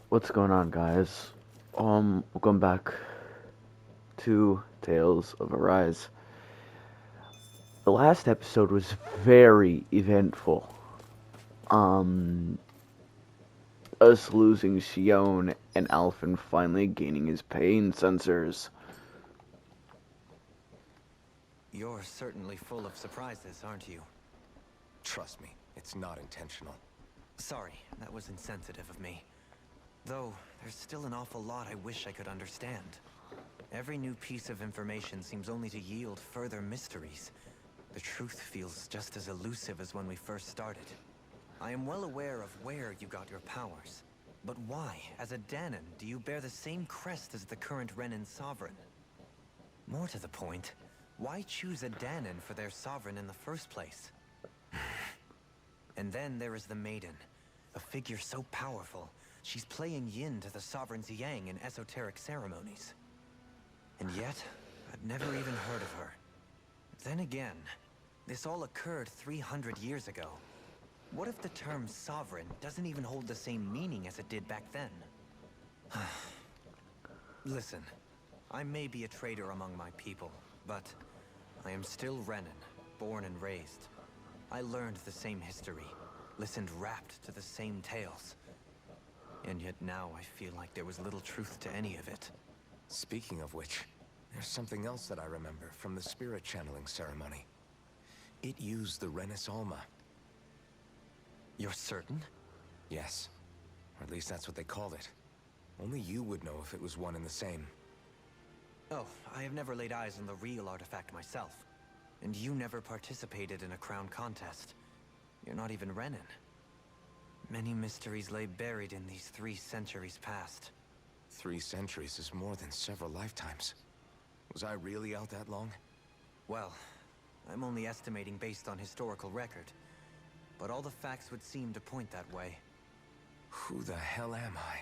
What's going on, guys? Welcome back to Tales of Arise. The last episode was very eventful. Um, us losing Shion and Alphen finally gaining his pain sensors. You're certainly full of surprises, aren't you? Trust me, it's not intentional. Sorry, that was insensitive of me. Though, there's still an awful lot I wish I could understand. Every new piece of information seems only to yield further mysteries. The truth feels just as elusive as when we first started. I am well aware of where you got your powers. But why, as a Danon, do you bear the same crest as the current Renan sovereign? More to the point, why choose a Danon for their sovereign in the first place? And then there is the Maiden, a figure so powerful, she's playing yin to the sovereign's yang in esoteric ceremonies. And yet, I've never even heard of her. Then again, this all occurred 300 years ago. What if the term sovereign doesn't even hold the same meaning as it did back then? Listen, I may be a traitor among my people, but I am still Renan, born and raised. I learned the same history, listened rapt to the same tales. And yet now I feel like there was little truth to any of it. Speaking of which, there's something else that I remember from the spirit channeling ceremony. It used the Renis Alma. You're certain? Yes. Or at least that's what they called it. Only you would know if it was one and the same. Oh, I have never laid eyes on the real artifact myself. And you never participated in a crown contest. You're not even Renan. Many mysteries lay buried in these 3 centuries past. 3 centuries is more than several lifetimes. Was I really out that long? Well, I'm only estimating based on historical record. But all the facts would seem to point that way. Who the hell am I?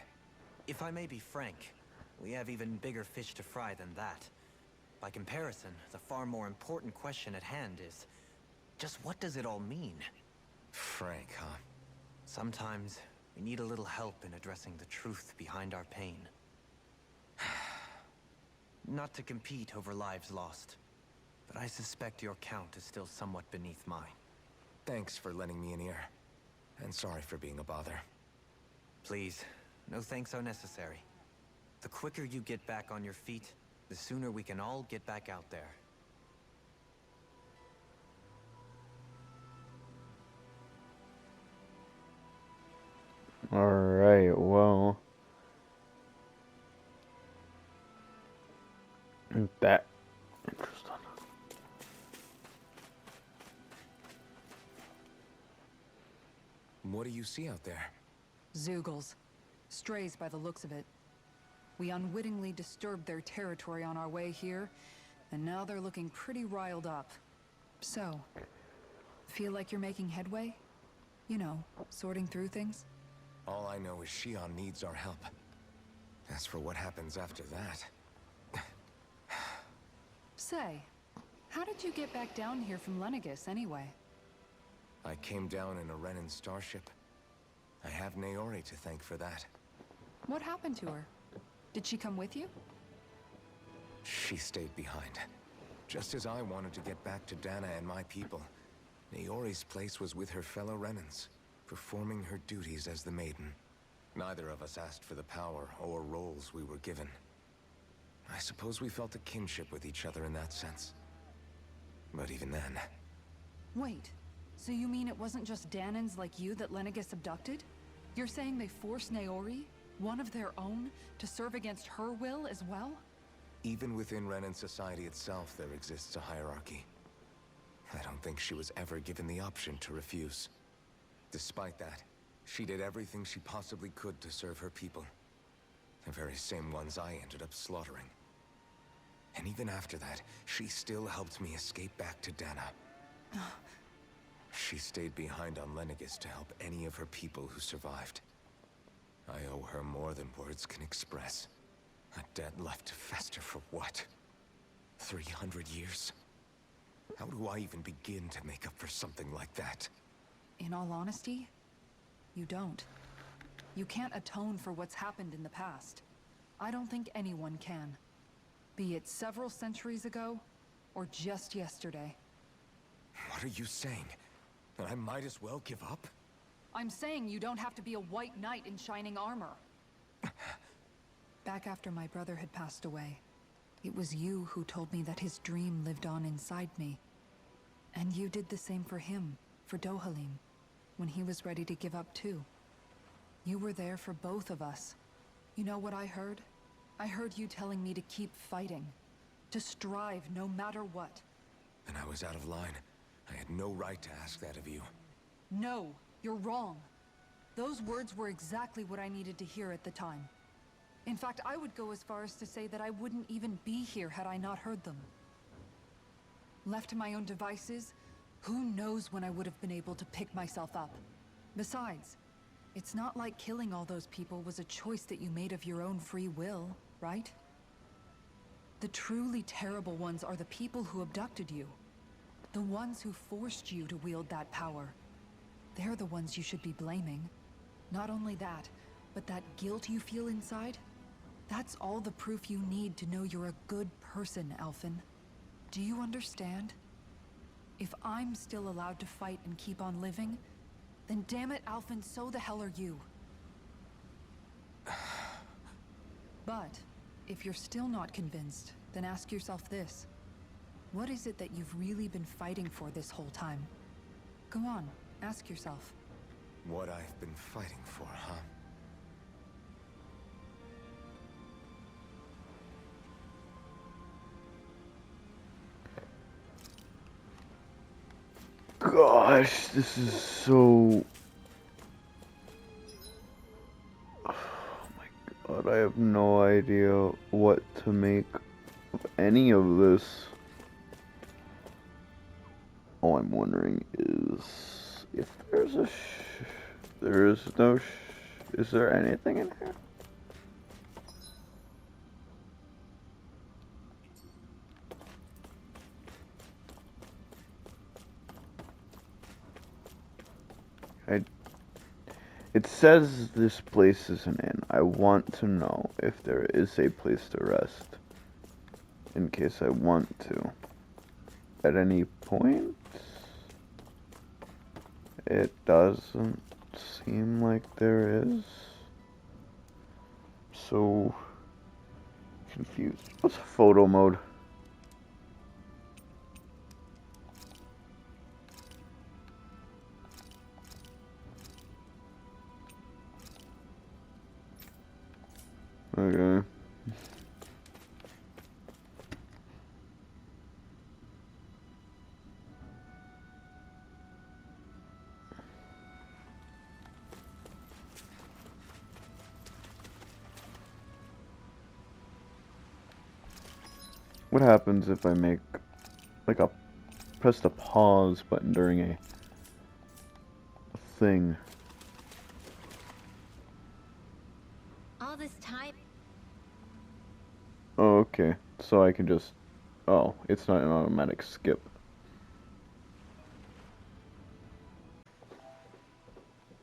If I may be frank, we have even bigger fish to fry than that. By comparison, the far more important question at hand is, just what does it all mean? Frank, huh? Sometimes, we need a little help in addressing the truth behind our pain. Not to compete over lives lost, but I suspect your count is still somewhat beneath mine. Thanks for lending me an ear. And sorry for being a bother. Please, no thanks are necessary. The quicker you get back on your feet, the sooner we can all get back out there. Alright, well. That. Interesting. What do you see out there? Zeugles. Strays by the looks of it. We unwittingly disturbed their territory on our way here, and now they're looking pretty riled up. So, feel like you're making headway? You know, sorting through things? All I know is Shion needs our help. As for what happens after that... Say, how did you get back down here from Lenegis, anyway? I came down in a Renan starship. I have Naori to thank for that. What happened to her? Did she come with you? She stayed behind. Just as I wanted to get back to Dana and my people, Naori's place was with her fellow Renans, performing her duties as the Maiden. Neither of us asked for the power or roles we were given. I suppose we felt a kinship with each other in that sense. But even then... Wait, so you mean it wasn't just Danons like you that Lenegis abducted? You're saying they forced Naori, one of their own, to serve against her will as well? Even within Renan society itself, there exists a hierarchy. I don't think she was ever given the option to refuse. Despite that, she did everything she possibly could to serve her people. The very same ones I ended up slaughtering. And even after that, she still helped me escape back to Dana. She stayed behind on Lenegis to help any of her people who survived. I owe her more than words can express. A debt left to fester for what? 300 years? How do I even begin to make up for something like that? In all honesty, you don't. You can't atone for what's happened in the past. I don't think anyone can. Be it several centuries ago, or just yesterday. What are you saying? That I might as well give up? I'm saying you don't have to be a white knight in shining armor. Back after my brother had passed away, it was you who told me that his dream lived on inside me. And you did the same for him, for Dohalim, when he was ready to give up too. You were there for both of us. You know what I heard? I heard you telling me to keep fighting, to strive no matter what. And I was out of line. I had no right to ask that of you. No, you're wrong. Those words were exactly what I needed to hear at the time. In fact, I would go as far as to say that I wouldn't even be here had I not heard them. Left to my own devices, who knows when I would have been able to pick myself up. Besides, it's not like killing all those people was a choice that you made of your own free will, right? The truly terrible ones are the people who abducted you. The ones who forced you to wield that power. They're the ones you should be blaming. Not only that, but that guilt you feel inside, that's all the proof you need to know you're a good person, Alphen. Do you understand? If I'm still allowed to fight and keep on living, then damn it, Alphen, so the hell are you. But, if you're still not convinced, then ask yourself this. What is it that you've really been fighting for this whole time? Go on, ask yourself. What I've been fighting for, huh? Gosh, this is so... Oh my god, I have no idea what to make of any of this. All I'm wondering is if there's a there is no is there anything in here? It says this place is an inn. I want to know if there is a place to rest. In case I want to. At any point? It doesn't seem like there is. So confused. What's photo mode? Okay. What happens if I make, like, press the pause button during a thing? All this time. Oh, okay. So I can just... Oh, it's not an automatic skip.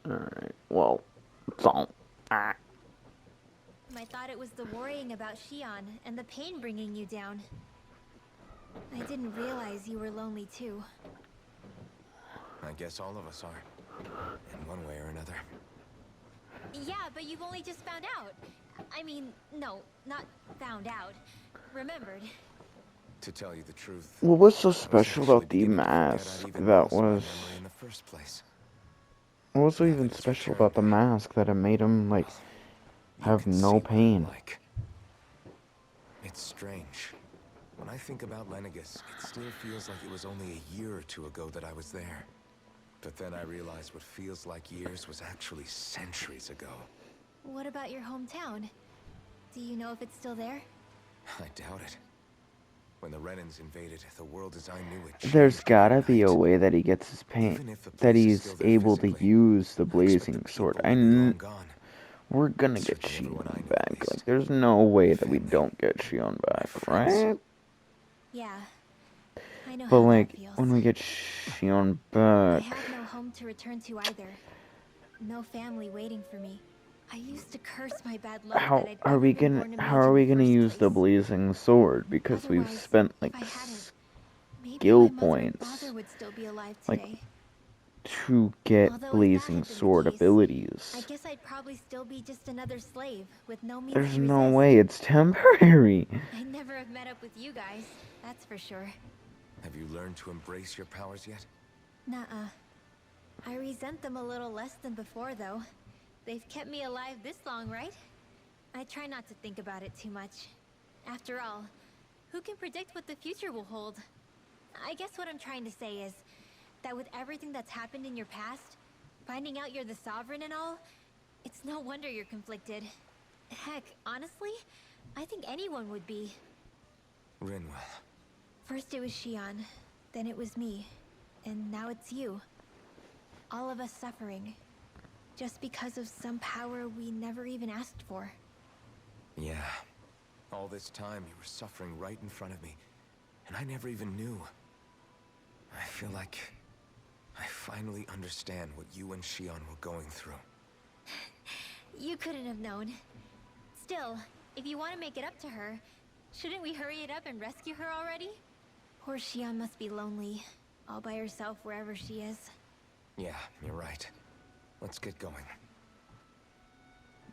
Alright, well, it's all... I thought it was the worrying about Shion and the pain bringing you down. I didn't realize you were lonely too. I guess all of us are. In one way or another. Yeah, but you've only just found out. I mean, no, not found out. Remembered. To tell you the truth. Well, what's so I was special actually about the beginning to forget I'd mask even that lost my was... memory in the first place. What's so Now even that it's special about the returned, mask that it made him, like, you have can see no what I'm pain? like. It's strange. When I think about Lenegus, it still feels like it was only a year or two ago that I was there. But then I realized what feels like years was actually centuries ago. What about your hometown? Do you know if it's still there? I doubt it. When the Renans invaded, the world as I knew it There's changed gotta be a overnight. way that he gets his pain, Even if the that place is he's still there able to physically, use the I expect blazing the sword. people will be long gone. We're gonna get Certainly everyone I Shion know, at back. least. Like, there's no way that we Family. don't get Shion back, friends. right? Yeah. I know But how like, that feels. when we get Shion I back, have no home to return to either. No family waiting for me. I used to curse my bad luck How that I'd are ever we been gonna born a how are mage we in the gonna first use the place. blazing sword? Because we've Otherwise, spent if like I hadn't, maybe skill my mother and points father would still be alive like today. to get Although if that blazing had been the sword case, I abilities. guess I'd probably still be just another slave with no means There's to no resist. way, it's temporary. I'd never have met up with you guys, that's for sure. Have you learned to embrace your powers yet? Nuh-uh. I resent them a little less than before, though. They've kept me alive this long, right? I try not to think about it too much. After all, who can predict what the future will hold? I guess what I'm trying to say is that with everything that's happened in your past, finding out you're the Sovereign and all, it's no wonder you're conflicted. Heck, honestly, I think anyone would be. Rinwell. First it was Shion, then it was me, and now it's you. All of us suffering, just because of some power we never even asked for. Yeah. All this time you were suffering right in front of me, and I never even knew. I feel like I finally understand what you and Shion were going through. You couldn't have known. Still, if you want to make it up to her, shouldn't we hurry it up and rescue her already? Poor Shion must be lonely, all by herself wherever she is. Yeah, you're right. Let's get going.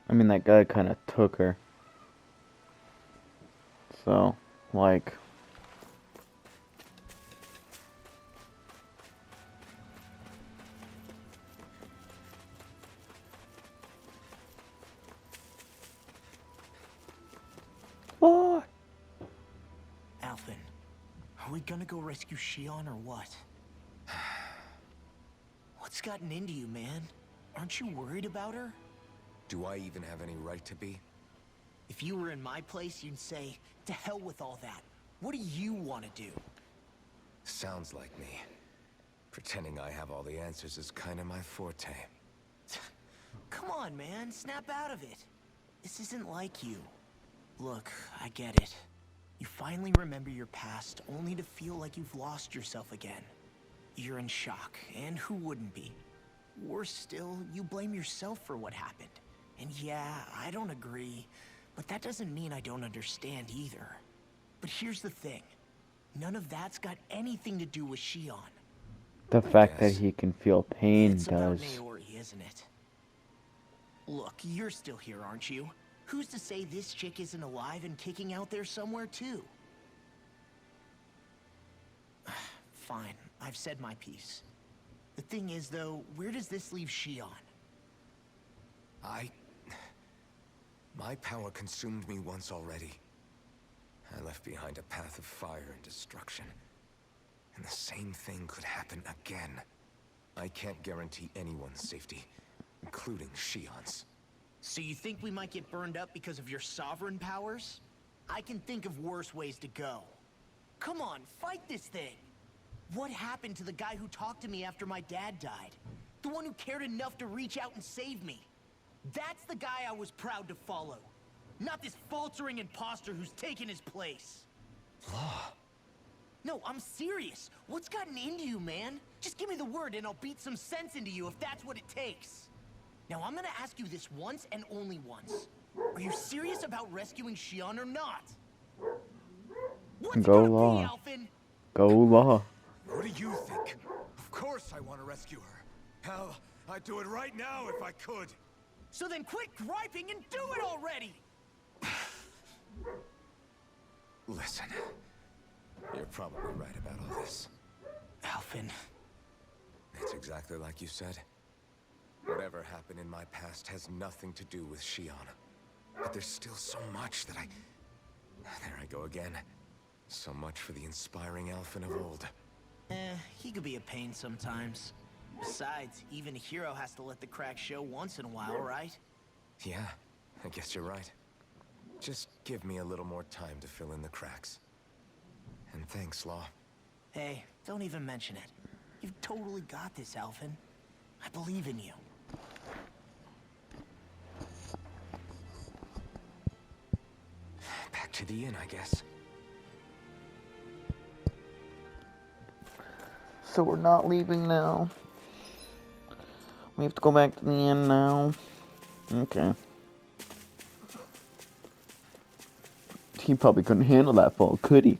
I mean, that guy kind of took her. So, like... What? Alphen, are we gonna go rescue Shion or what? What's gotten into you, man? Aren't you worried about her? Do I even have any right to be? If you were in my place, you'd say, to hell with all that. What do you want to do? Sounds like me. Pretending I have all the answers is kind of my forte. Come on, man, snap out of it. This isn't like you. Look, I get it. You finally remember your past, only to feel like you've lost yourself again. You're in shock, and who wouldn't be? Worse still, you blame yourself for what happened. And yeah, I don't agree, but that doesn't mean I don't understand either. But here's the thing. None of that's got anything to do with Shion. The fact that Yes. he can feel pain It's about does. Naori, isn't it? Look, you're still here, aren't you? Who's to say this chick isn't alive and kicking out there somewhere, too? Fine, I've said my piece. The thing is, though, where does this leave Shion? My power consumed me once already. I left behind a path of fire and destruction. And the same thing could happen again. I can't guarantee anyone's safety, including Shion's. So you think we might get burned up because of your sovereign powers? I can think of worse ways to go. Come on, fight this thing! What happened to the guy who talked to me after my dad died? The one who cared enough to reach out and save me? That's the guy I was proud to follow. Not this faltering imposter who's taken his place. Law. No, I'm serious. What's gotten into you, man? Just give me the word and I'll beat some sense into you if that's what it takes. Now, I'm gonna ask you this once and only once. Are you serious about rescuing Shion or not? What's it Go gonna Law. be, Alphen? Go Law. What do you think? Of course I want to rescue her. Hell, I'd do it right now if I could. So then quit griping and do it already! Listen, you're probably right about all this. Alphen, It's exactly like you said. Whatever happened in my past has nothing to do with Shion. But there's still so much that There I go again. So much for the inspiring Alphen of old. he could be a pain sometimes. Besides, even a hero has to let the cracks show once in a while, right? Yeah, I guess you're right. Just give me a little more time to fill in the cracks. And thanks, Law. Hey, don't even mention it. You've totally got this, Alphen. I believe in you. Back to the inn, I guess. So we're not leaving now. We have to go back to the inn now. Okay. He probably couldn't handle that fall, could he?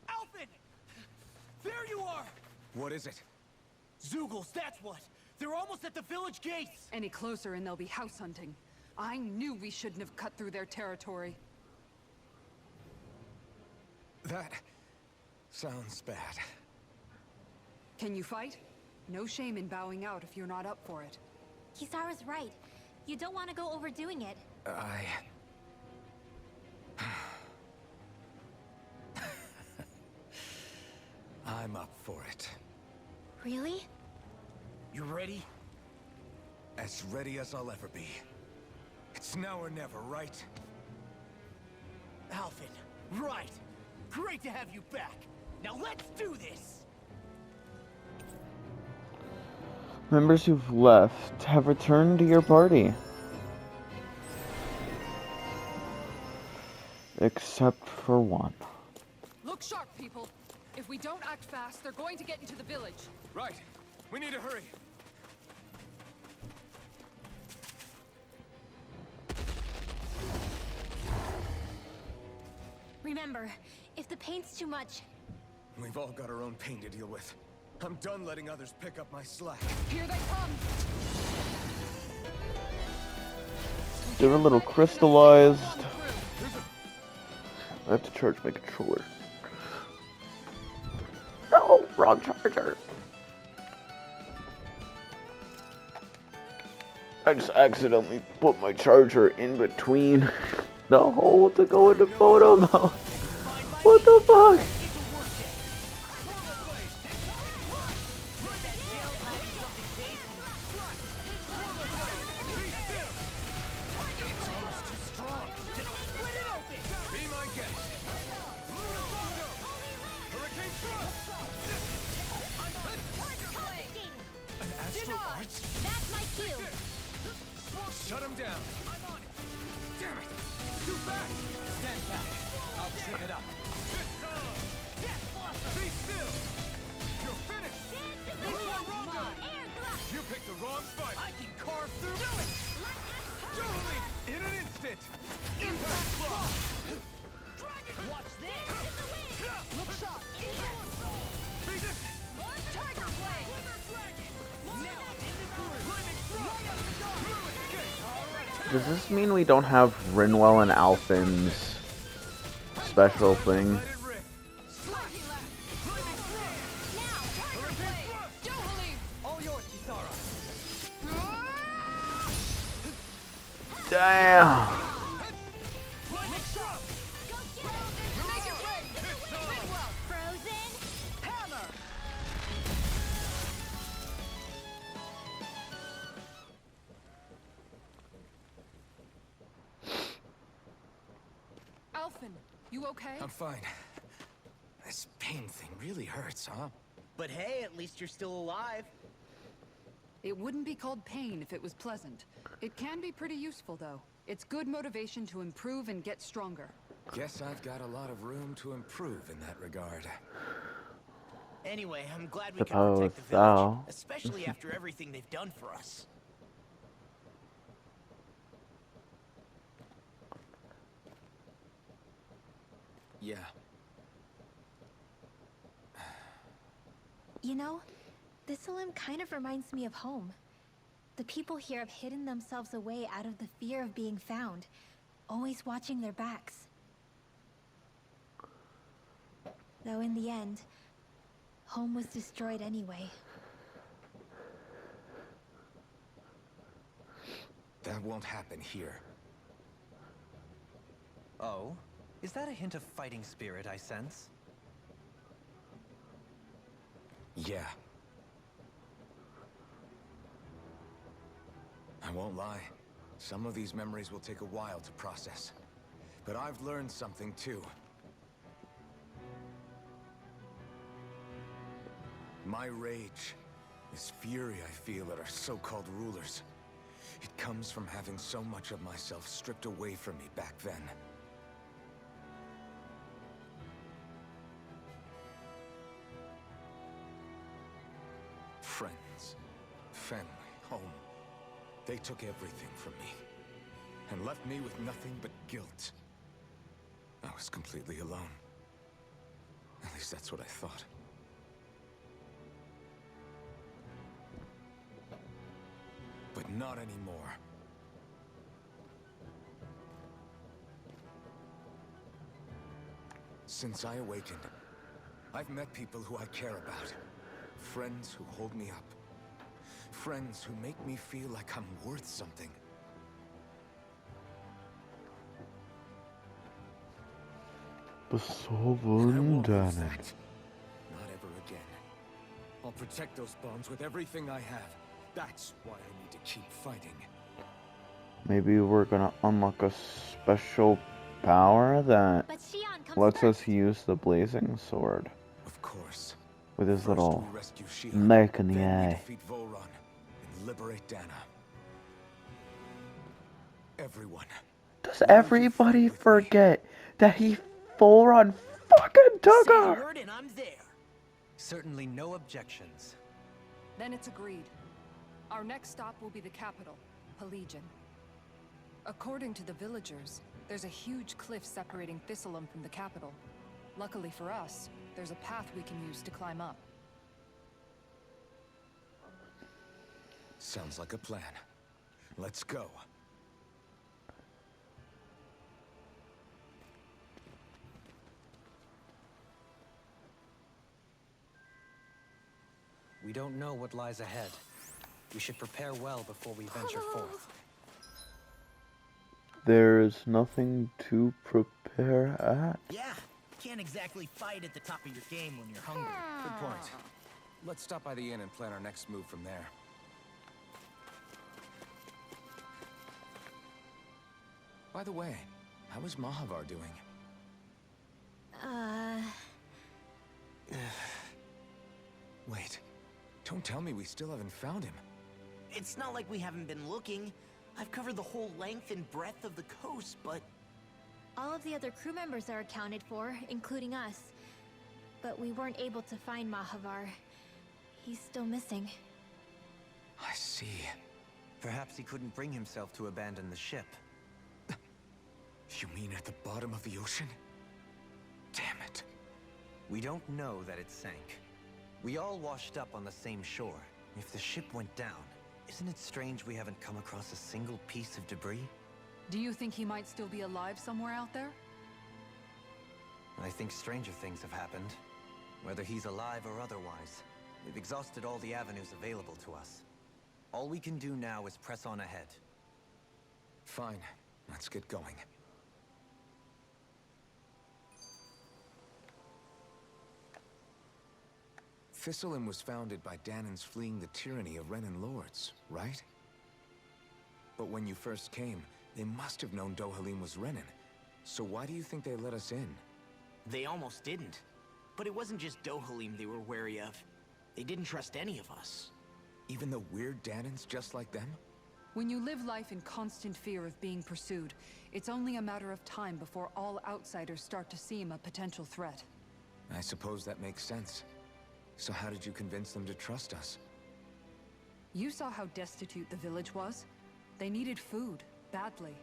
Alphen! There you are! What is it? Zeugles, that's what! They're almost at the village gates! Any closer and they'll be house hunting. I knew we shouldn't have cut through their territory. That sounds bad. Can you fight? No shame in bowing out if you're not up for it. Kisara's right. You don't want to go overdoing it. I'm up for it. Really? You ready? As ready as I'll ever be. It's now or never, right? Alphen, right! Great to have you back! Now let's do this! Members who've left have returned to your party. Except for one. Look sharp, people. If we don't act fast, they're going to get into the village. Right. We need to hurry. Remember, if the paint's too much, We've all got our own pain to deal with. I'm done letting others pick up my slack. Here they come! They're a little crystallized. I have to charge my controller. No, wrong charger. I just accidentally put my charger in between the hole to go into photo mode. What the fuck? that's my cue. Shut him down. I'm on it. Damn it. Too fast. Stand back. I'll trip it up. Be still. You're finished. You picked the wrong fight. I can carve through. Do it. Totally. In an instant. Impact block. Watch this! Look sharp! Beat it. Tiger Blade! Does this mean we don't have Rinwell and Alphen's special thing? Let it rip. All yours, Kisara. Damn! Alphen, you okay? I'm fine. This pain thing really hurts, huh? But hey, at least you're still alive. It wouldn't be called pain if it was pleasant. It can be pretty useful, though. It's good motivation to improve and get stronger. Guess I've got a lot of room to improve in that regard. Anyway, I'm glad we could Suppose protect the village, so. especially after everything they've done for us. Yeah. You know, this limb kind of reminds me of home. The people here have hidden themselves away out of the fear of being found, always watching their backs. Though in the end, home was destroyed anyway. That won't happen here. Oh? Is that a hint of fighting spirit I sense? Yeah. I won't lie. Some of these memories will take a while to process. But I've learned something too. My rage, this fury I feel at our so-called rulers, it comes from having so much of myself stripped away from me back then. Friends, family, home. They took everything from me and left me with nothing but guilt. I was completely alone. At least that's what I thought. But not anymore. Since I awakened, I've met people who I care about. Friends who hold me up. Friends who make me feel like I'm worth something. And I won't lose that. Not ever again. I'll protect those bonds with everything I have. That's why I need to keep fighting. Maybe we're gonna unlock a special power that But Shion comes lets first. us use the blazing sword Of course. with his First little we rescue Shion, neck in the then we eye. defeat Voron and liberate Dana. Everyone. Does everybody forget that he full on fucking took Say the her? word and I'm there. Certainly no objections. Then it's agreed. Our next stop will be the capital, Pelegion. According to the villagers, there's a huge cliff separating Thistleum from the capital. Luckily for us, there's a path we can use to climb up. Sounds like a plan. Let's go. We don't know what lies ahead. We should prepare well before we venture forth. There is nothing to prepare at. Yeah, can't exactly fight at the top of your game when you're hungry. Good point. Let's stop by the inn and plan our next move from there. By the way, how is Mahavar doing? Wait. Don't tell me we still haven't found him. It's not like we haven't been looking. I've covered the whole length and breadth of the coast, but... All of the other crew members are accounted for, including us. But we weren't able to find Mahavar. He's still missing. I see. Perhaps he couldn't bring himself to abandon the ship. You mean at the bottom of the ocean? Damn it. We don't know that it sank. We all washed up on the same shore. If the ship went down, isn't it strange we haven't come across a single piece of debris? Do you think he might still be alive somewhere out there? I think stranger things have happened. Whether he's alive or otherwise, we've exhausted all the avenues available to us. All we can do now is press on ahead. Fine. Let's get going. Thistleum was founded by Danans fleeing the tyranny of Renan lords, right? But when you first came, they must have known Dohalim was Renan. So why do you think they let us in? They almost didn't. But it wasn't just Dohalim they were wary of. They didn't trust any of us. Even the weird Danans just like them? When you live life in constant fear of being pursued, it's only a matter of time before all outsiders start to seem a potential threat. I suppose that makes sense. So how did you convince them to trust us? You saw how destitute the village was. They needed food, badly.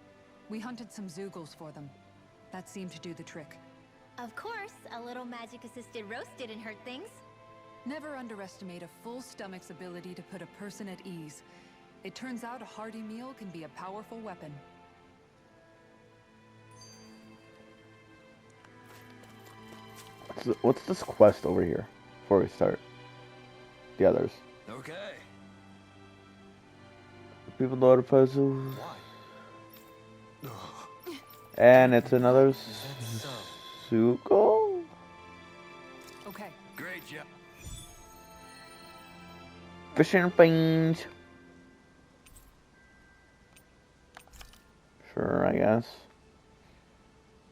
We hunted some Zeugles for them. That seemed to do the trick. Of course, a little magic-assisted roast didn't hurt things. Never underestimate a full stomach's ability to put a person at ease. It turns out a hearty meal can be a powerful weapon. What's this quest over here before we start? The others. Okay. People know how to puzzle. Why? And it's another Is that so? Suko? Okay. Great job. Fishing things. Sure, I guess.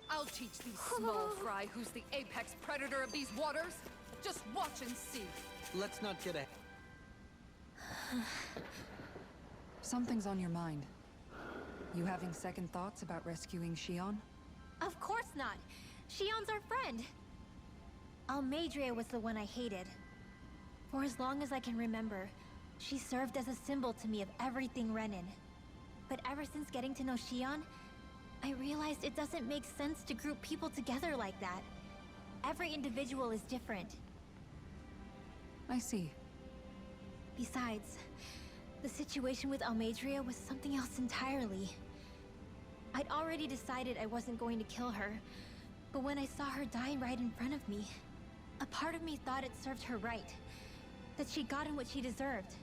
I'll teach these small fry who's the apex predator of these waters. Just watch and see. Let's not get ahead. Something's on your mind. You having second thoughts about rescuing Shion? Of course not. Shion's our friend. Almeidrea was the one I hated. For as long as I can remember, she served as a symbol to me of everything Renin. But ever since getting to know Shion, I realized it doesn't make sense to group people together like that. Every individual is different. I see. Besides, the situation with Almeidrea was something else entirely. I'd already decided I wasn't going to kill her, but when I saw her die right in front of me, a part of me thought it served her right, that she'd gotten what she deserved.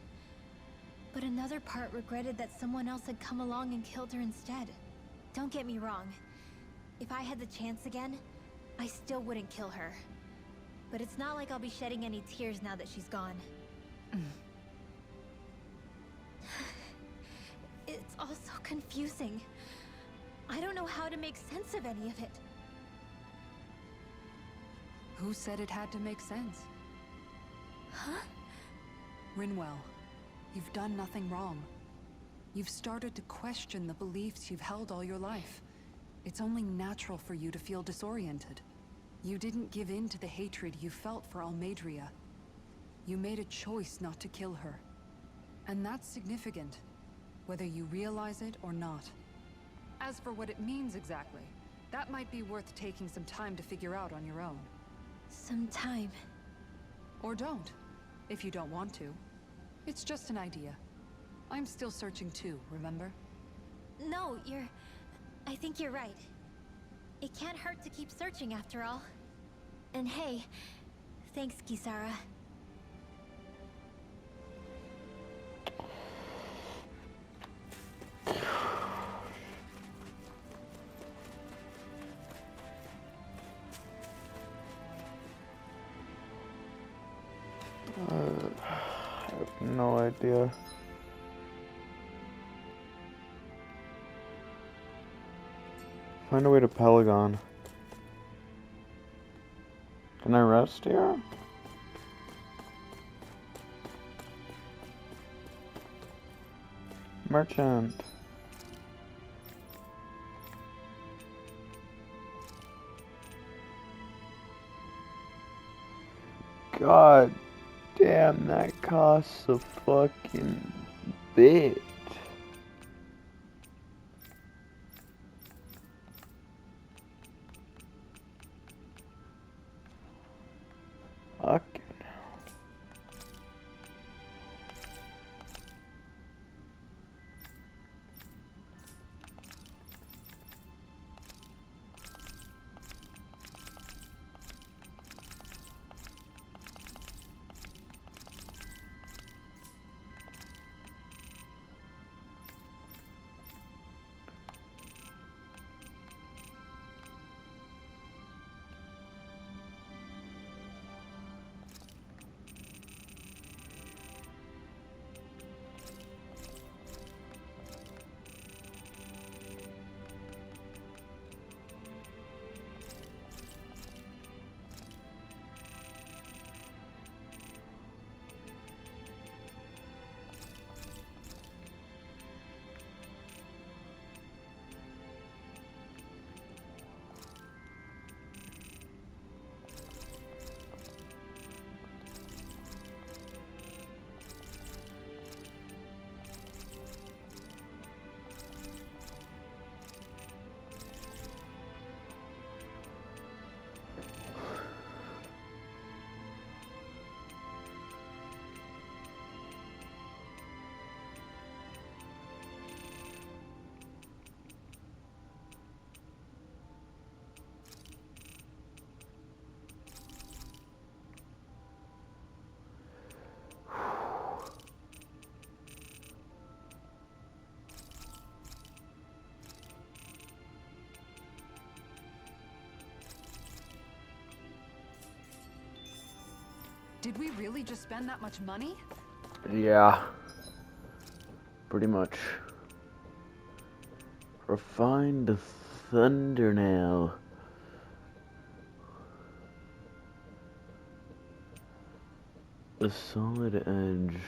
But another part regretted that someone else had come along and killed her instead. Don't get me wrong. If I had the chance again, I still wouldn't kill her. But it's not like I'll be shedding any tears now that she's gone. It's all so confusing. I don't know how to make sense of any of it. Who said it had to make sense? Huh? Rinwell, you've done nothing wrong. You've started to question the beliefs you've held all your life. It's only natural for you to feel disoriented. You didn't give in to the hatred you felt for Almeidrea. You made a choice not to kill her. And that's significant, whether you realize it or not. As for what it means exactly, that might be worth taking some time to figure out on your own. Some time. Or don't, if you don't want to. It's just an idea. I'm still searching too, remember? No, I think you're right. It can't hurt to keep searching after all. And hey, thanks, Kisara. I have no idea. Find a way to Pelagon. Can I rest here? Merchant. God damn, that costs a fucking bit. Fucking hell. Did we really just spend that much money? Yeah. Pretty much. Refined thundernail. A solid edge.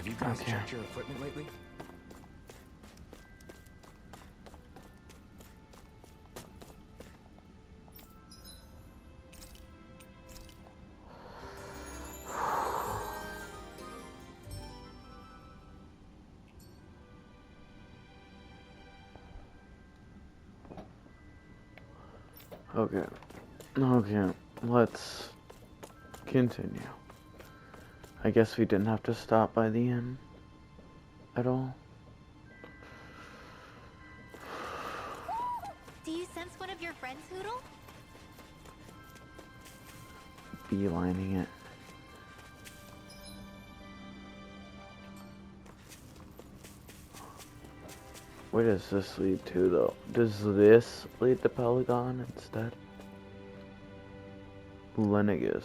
Have you guys Okay. checked your equipment lately? Okay. Okay. Let's continue. I guess we didn't have to stop by the inn at all. Do you sense one of your friends, Hoodle? Beelining it. Where does this lead to, though? Does this lead to Polygon instead? Lenegus.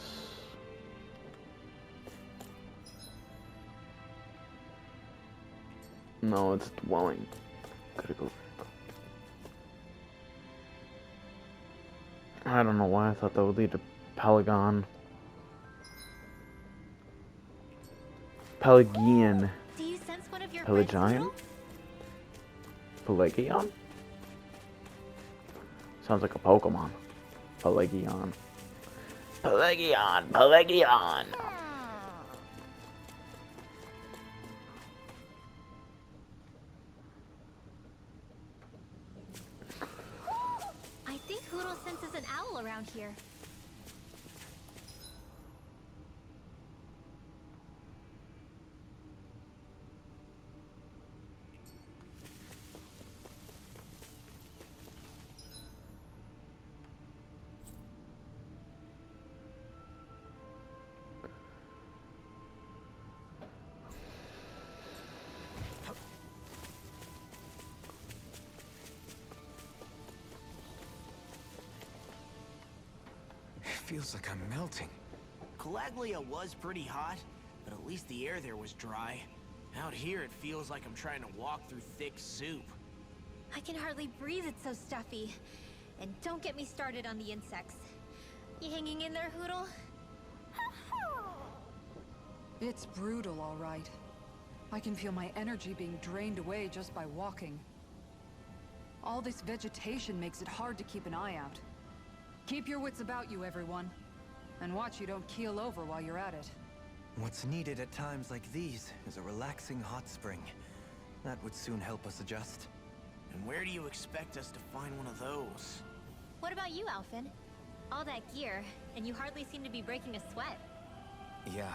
No, it's dwelling. Gotta go. I don't know why I thought that would lead to Polygon. Pelagian. Do you sense one of your Pelagian? friends, Hoodle? Pelagion? Sounds like a Pokemon. Pelagion. Pelagion! Pelagion! I think Hoodle senses an owl around here. Feels like I'm melting. Calaglia was pretty hot, but at least the air there was dry. Out here, it feels like I'm trying to walk through thick soup. I can hardly breathe, it's so stuffy. And don't get me started on the insects. You hanging in there, Hoodle? It's brutal, all right. I can feel my energy being drained away just by walking. All this vegetation makes it hard to keep an eye out. Keep your wits about you, everyone. And watch you don't keel over while you're at it. What's needed at times like these is a relaxing hot spring. That would soon help us adjust. And where do you expect us to find one of those? What about you, Alphen? All that gear, and you hardly seem to be breaking a sweat. Yeah,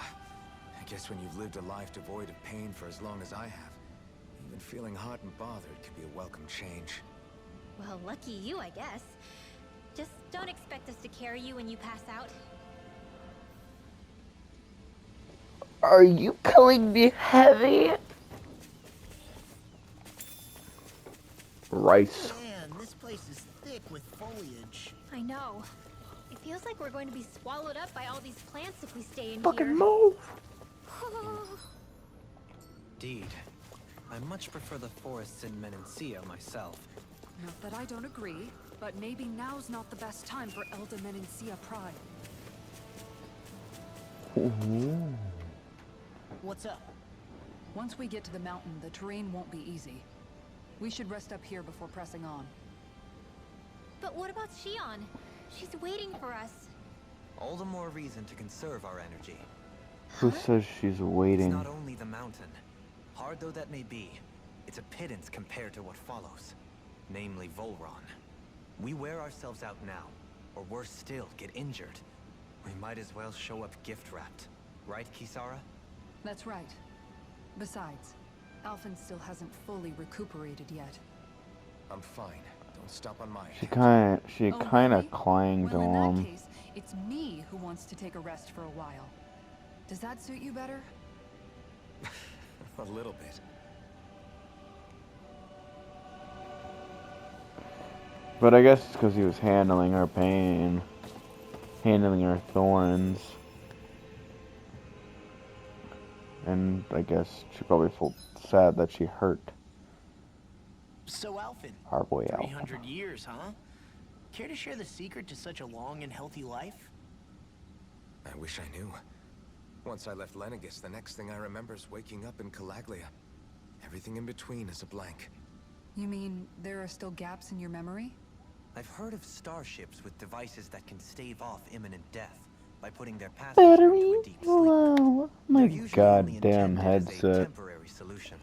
I guess when you've lived a life devoid of pain for as long as I have, even feeling hot and bothered can be a welcome change. Well, lucky you, I guess. Just don't expect us to carry you when you pass out. Are you calling me heavy? Rice. Man, this place is thick with foliage. I know. It feels like we're going to be swallowed up by all these plants if we stay in Fucking here. move. Indeed. I much prefer the forests in Menencia myself. Not that I don't agree, but maybe now's not the best time for Elda Menencia Pride. What's up? Once we get to the mountain, the terrain won't be easy. We should rest up here before pressing on. But what about Shion? She's waiting for us. All the more reason to conserve our energy. Who says she's It's waiting? not only the mountain. Hard though that may be, it's a pittance compared to what follows. Namely Volron. We wear ourselves out now, or worse still, get injured. We might as well show up gift-wrapped. Right, Kisara? That's right. Besides, Alphen still hasn't fully recuperated yet. I'm fine. Don't stop on my She end. Oh, kind of really? clanged Well, in that to him. case, it's me who wants to take a rest for a while. Does that suit you better? A little bit. But I guess it's because he was handling her pain, handling her thorns. And I guess she probably felt sad that she hurt So, Alphen, our boy out. 300 years, huh? Care to share the secret to such a long and healthy life? I wish I knew. Once I left Lenegis, the next thing I remember is waking up in Calaglia. Everything in between is a blank. You mean there are still gaps in your memory? I've heard of starships with devices that can stave off imminent death by putting their passengers into a deep sleep. Low. My They're usually only goddamn intended as a headset. temporary solution,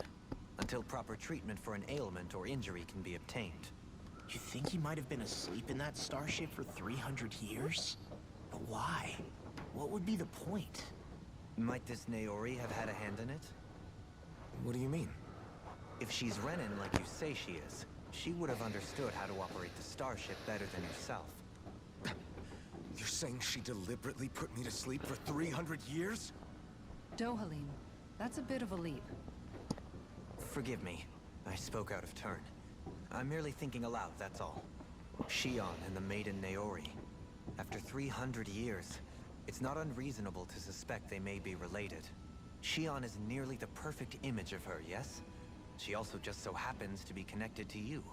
until proper treatment for an ailment or injury can be obtained. You think he might have been asleep in that starship for 300 years? But why? What would be the point? Might this Naori have had a hand in it? What do you mean? If she's Renan like you say she is, she would have understood how to operate the starship better than yourself. You're saying she deliberately put me to sleep for 300 years? Dohalim, that's a bit of a leap. Forgive me. I spoke out of turn. I'm merely thinking aloud, that's all. Shion and the maiden Naori. After 300 years, it's not unreasonable to suspect they may be related. Shion is nearly the perfect image of her, yes? She also just so happens to be connected to you.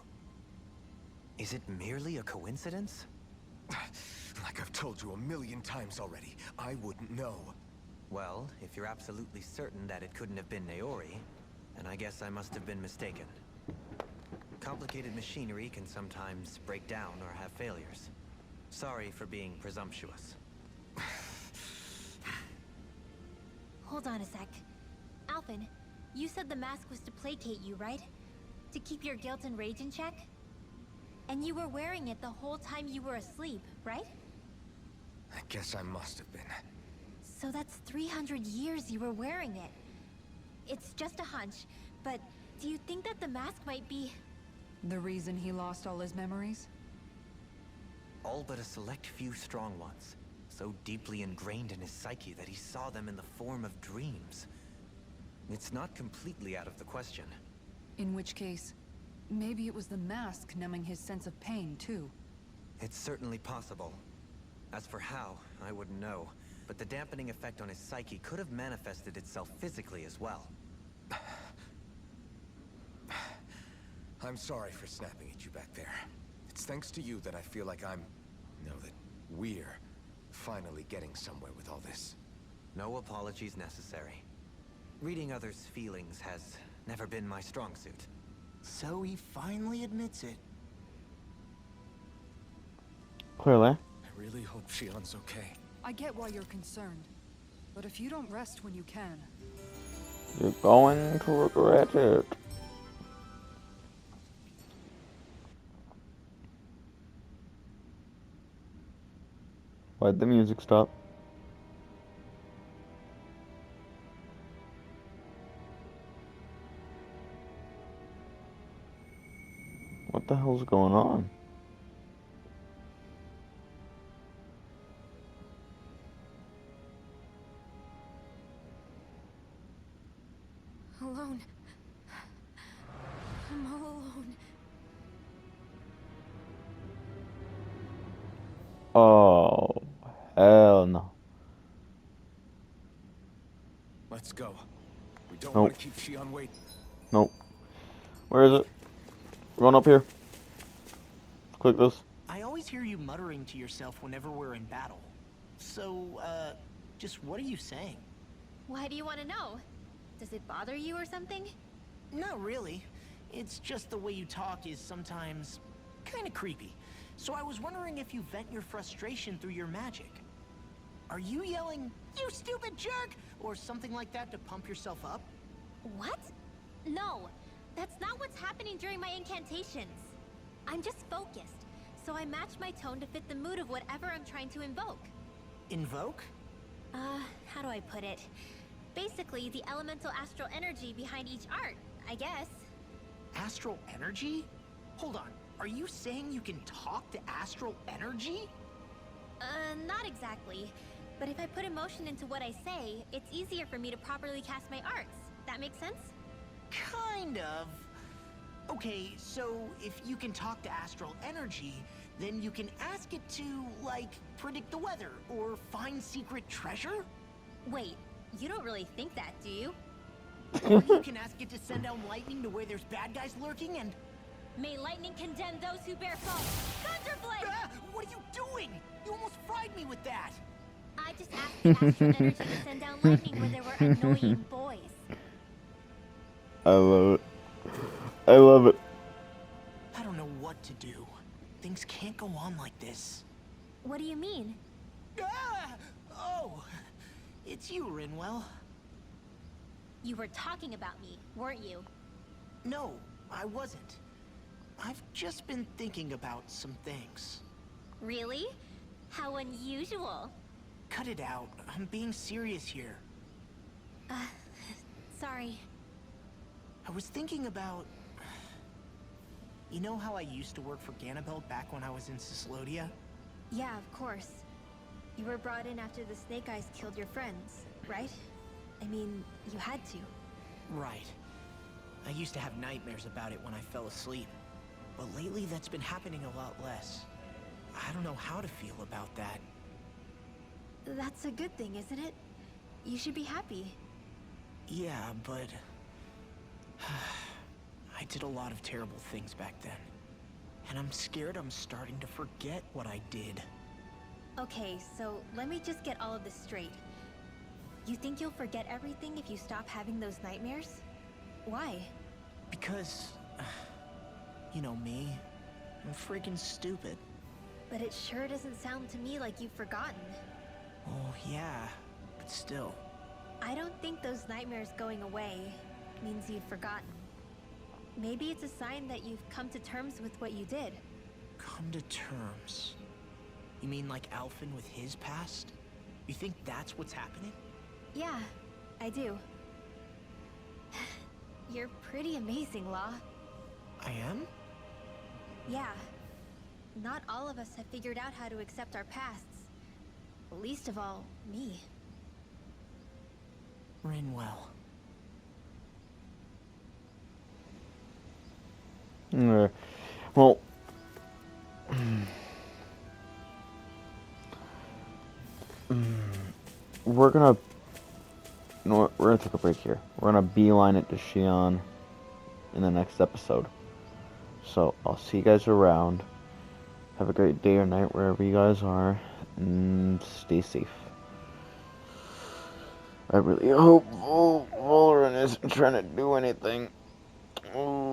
Is it merely a coincidence? Like I've told you 1,000,000 times already, I wouldn't know. Well, if you're absolutely certain that it couldn't have been Naori, then I guess I must have been mistaken. Complicated machinery can sometimes break down or have failures. Sorry for being presumptuous. Hold on a sec. Alphen, you said the mask was to placate you, right? To keep your guilt and rage in check? And you were wearing it the whole time you were asleep, right? I guess I must have been. So that's 300 years you were wearing it. It's just a hunch, but do you think that the mask might be... The reason he lost all his memories? All but a select few strong ones, so deeply ingrained in his psyche that he saw them in the form of dreams. It's not completely out of the question. In which case, maybe it was the mask numbing his sense of pain, too. It's certainly possible. As for how, I wouldn't know, but the dampening effect on his psyche could have manifested itself physically as well. I'm sorry for snapping at you back there. It's thanks to you that I feel like we're finally getting somewhere with all this. No apologies necessary. Reading others' feelings has never been my strong suit. So he finally admits it. Clearly. I really hope Shion's okay. I get why you're concerned. But if you don't rest when you can... You're going to regret it. Why'd the music stop? What the hell's going on? Alone. I'm all alone. Oh, hell no. Let's go. We don't Nope. want to keep Shion waiting. Nope. Where is it? We're going up here. Click this. I always hear you muttering to yourself whenever we're in battle. So, just what are you saying? Why do you want to know? Does it bother you or something? Not really. It's just the way you talk is sometimes kind of creepy. So I was wondering if you vent your frustration through your magic. Are you yelling, "You stupid jerk," or something like that to pump yourself up? What? No, that's not what's happening during my incantations. I'm just focused, so I match my tone to fit the mood of whatever I'm trying to invoke. Invoke? How do I put it? Basically, the elemental astral energy behind each art, I guess. Astral energy? Hold on. Are you saying you can talk to astral energy? Not exactly. But if I put emotion into what I say, it's easier for me to properly cast my arts. That makes sense? Kind of. Okay, so if you can talk to astral energy, then you can ask it to, like, predict the weather or find secret treasure? Wait, you don't really think that, do you? Or you can ask it to send out lightning to where there's bad guys lurking and... May lightning condemn those who bear false. Thunderblade! Ah, what are you doing? You almost fried me with that! I just asked the Astro Energy to send down lightning when there were annoying boys. I love it. I love it. I don't know what to do. Things can't go on like this. What do you mean? Ah! Oh! It's you, Rinwell. You were talking about me, weren't you? No, I wasn't. I've just been thinking about some things. Really? How unusual. Cut it out. I'm being serious here. Sorry. I was thinking about... You know how I used to work for Ganabelt back when I was in Cyslodia? Yeah, of course. You were brought in after the Snake Eyes killed your friends, right? I mean, you had to. Right. I used to have nightmares about it when I fell asleep. But lately that's been happening a lot less. I don't know how to feel about that. That's a good thing, isn't it? You should be happy. Yeah, but... I did a lot of terrible things back then. And I'm scared I'm starting to forget what I did. Okay, so let me just get all of this straight. You think you'll forget everything if you stop having those nightmares? Why? Because... You know me. I'm freaking stupid. But it sure doesn't sound to me like you've forgotten. Oh, yeah. But still. I don't think those nightmares going away means you've forgotten. Maybe it's a sign that you've come to terms with what you did. Come to terms? You mean like Alphen with his past? You think that's what's happening? Yeah, I do. You're pretty amazing, Law. I am? Yeah. Not all of us have figured out how to accept our pasts. Least of all, me. Rinwell. Well, we're gonna, you know what, we're gonna take a break here. We're gonna beeline it to Xi'an in the next episode. So, I'll see you guys around. Have a great day or night wherever you guys are, and stay safe. I really hope Valorant isn't trying to do anything. Oh.